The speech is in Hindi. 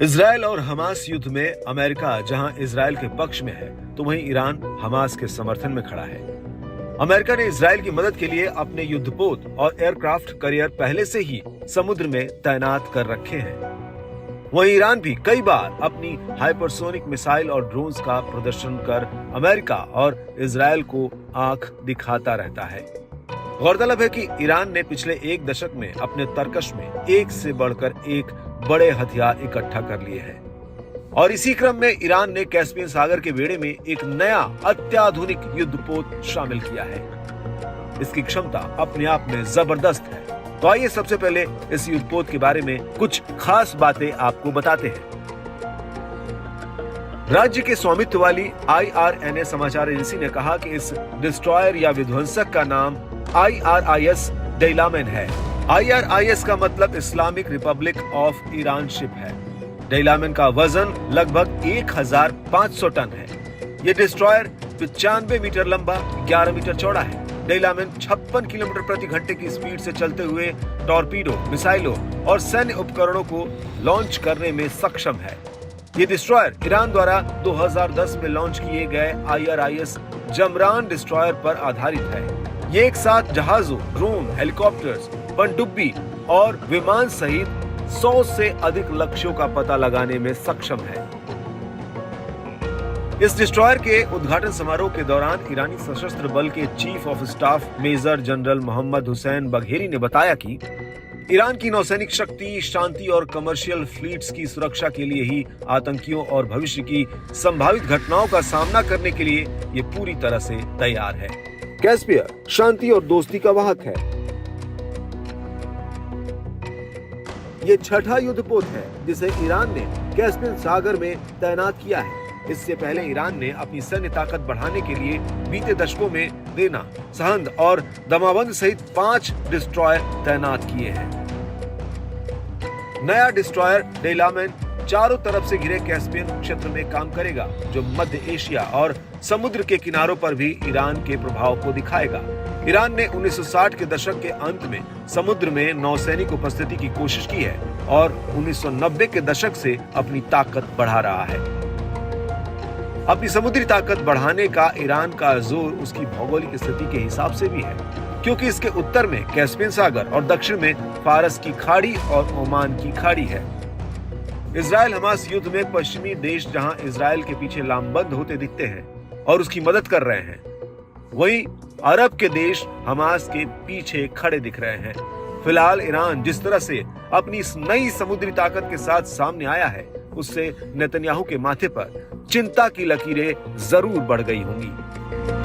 इजराइल और हमास युद्ध में अमेरिका जहां इजराइल के पक्ष में है, तो वहीं ईरान हमास के समर्थन में खड़ा है। अमेरिका ने इजराइल की मदद के लिए अपने युद्धपोत और एयरक्राफ्ट कैरियर पहले से ही समुद्र में तैनात कर रखे हैं। वहीं ईरान भी कई बार अपनी हाइपरसोनिक मिसाइल और ड्रोन्स का प्रदर्शन कर अमेरिका और इजराइल को आंख दिखाता रहता है। गौरतलब है कि ईरान ने पिछले एक दशक में अपने तर्कश में एक से बढ़कर एक बड़े हथियार इकट्ठा कर लिए हैं और इसी क्रम में ईरान ने कैस्पियन सागर के बेड़े में एक नया अत्याधुनिक युद्धपोत शामिल किया है। इसकी क्षमता अपने आप में जबरदस्त है। तो आइए सबसे पहले इस युद्धपोत के बारे में कुछ खास बातें आपको बताते हैं। राज्य के स्वामित्व वाली IRNA समाचार एजेंसी ने कहा कि इस डिस्ट्रॉयर या विध्वंसक का नाम IRIS डेलामेन है। IRIS का मतलब Islamic Republic of Iran ship है। डेलामेन का वजन लगभग 1500 टन है। ये डिस्ट्रॉयर 95 मीटर लंबा, 11 मीटर चौड़ा है। डेलामेन 56 किलोमीटर प्रति घंटे की स्पीड से चलते हुए टॉर्पीडो, मिसाइलों और सैन्य उपकरणों को लॉन्च करने में सक्षम है। ये डिस्ट्रॉयर ईरान द्वारा 2010 में लॉन्च किए गए IRIS जमरान डिस्ट्रॉयर पर आधारित है। ये एक साथ जहाजों, ड्रोन, हेलीकॉप्टर्स, पनडुब्बी और विमान सहित 100 से अधिक लक्ष्यों का पता लगाने में सक्षम है। इस डिस्ट्रॉयर के उद्घाटन समारोह के दौरान ईरानी सशस्त्र बल के chief of staff major general Mohammad Hossein Bagheri ने बताया कि ईरान की नौसैनिक शक्ति, शांति और कमर्शियल फ्लीट्स की सुरक्षा के लिए ही आतंकियों और भविष्य की संभावित घटनाओं का सामना करने के लिए ये पूरी तरह से तैयार है। कैस्पियर शांति और दोस्ती का वाहक है। ये छठा युद्धपोत है जिसे ईरान ने कैस्पियन सागर में तैनात किया है। इससे पहले ईरान ने अपनी सैन्य ताकत बढ़ाने के लिए बीते दशकों में देना, सहंद और दमाबंद सहित 5 डिस्ट्रॉयर तैनात किए हैं। नया डिस्ट्रॉयर डेलामेन चारों तरफ से घिरे कैस्पियन क्षेत्र में काम करेगा, जो मध्य एशिया और समुद्र के किनारों पर भी ईरान के प्रभाव को दिखाएगा। ईरान ने 1960 के दशक के अंत में समुद्र में नौसैनिक उपस्थिति की कोशिश की है और 1990 के दशक से अपनी ताकत बढ़ा रहा है। अपनी समुद्री ताकत बढ़ाने का ईरान का जोर उसकी भौगोलिक स्थिति के हिसाब से भी है, क्योंकि इसके उत्तर में कैस्पियन सागर और दक्षिण में फारस की खाड़ी और ओमान की खाड़ी है। इजराइल हमास युद्ध में पश्चिमी देश जहां इजराइल के पीछे लामबंद होते दिखते हैं और उसकी मदद कर रहे हैं, वहीं अरब के देश हमास के पीछे खड़े दिख रहे हैं। फिलहाल ईरान जिस तरह से अपनी इस नई समुद्री ताकत के साथ सामने आया है, उससे नेतन्याहू के माथे पर चिंता की लकीरें जरूर बढ़ गई होंगी।